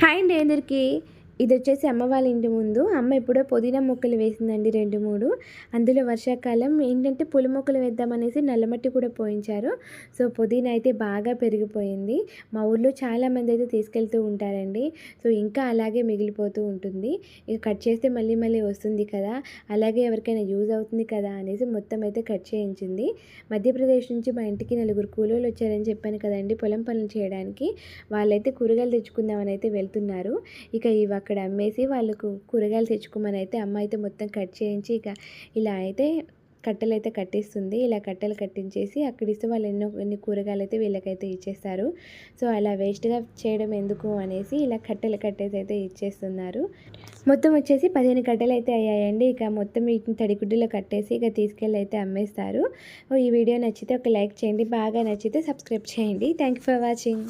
Hi అండి అందరికీ. ఇది వచ్చేసి అమ్మ వాళ్ళ ఇంటి ముందు. అమ్మ ఎప్పుడో పుదీనా మొక్కలు వేసిందండి 2, 3. అందులో వర్షాకాలం ఏంటంటే పూల మొక్కలు వేద్దామనేసి నల్లమట్టి కూడా పోయించారు. సో పుదీనా అయితే బాగా పెరిగిపోయింది. మా ఊర్లో చాలామంది అయితే తీసుకెళ్తూ ఉంటారండి. సో ఇంకా అలాగే మిగిలిపోతూ ఉంటుంది. ఇక కట్ చేస్తే మళ్ళీ మళ్ళీ వస్తుంది కదా, అలాగే ఎవరికైనా యూజ్ అవుతుంది కదా అనేసి మొత్తం అయితే కట్ చేయించింది. మధ్యప్రదేశ్ నుంచి మా ఇంటికి నలుగురు కూలోళ్ళు వచ్చారని చెప్పాను కదండి పొలం పనులు చేయడానికి. వాళ్ళైతే కూరగాయలు తెచ్చుకుందామని అయితే వెళ్తున్నారు. ఇక ఇవి అక్కడ అమ్మేసి వాళ్ళకు కూరగాయలు తెచ్చుకోమని అయితే అమ్మ అయితే మొత్తం కట్ చేయించి ఇక ఇలా అయితే కట్టెలు అయితే కట్టిస్తుంది. ఇలా కట్టెలు కట్టించేసి అక్కడ ఇస్తే వాళ్ళు ఎన్ని కూరగాయలు అయితే వీళ్ళకైతే ఇచ్చేస్తారు. సో అలా వేస్ట్గా చేయడం ఎందుకు అనేసి ఇలా కట్టెలు కట్టేసి అయితే ఇచ్చేస్తున్నారు. మొత్తం వచ్చేసి 15 కట్టెలు అయితే అయ్యాయండి. ఇక మొత్తం వీటిని తడిగుడ్డలో కట్టేసి ఇక తీసుకెళ్ళి అయితే అమ్మేస్తారు. ఈ వీడియో నచ్చితే ఒక లైక్ చేయండి, బాగా నచ్చితే సబ్స్క్రైబ్ చేయండి. Thank you for watching.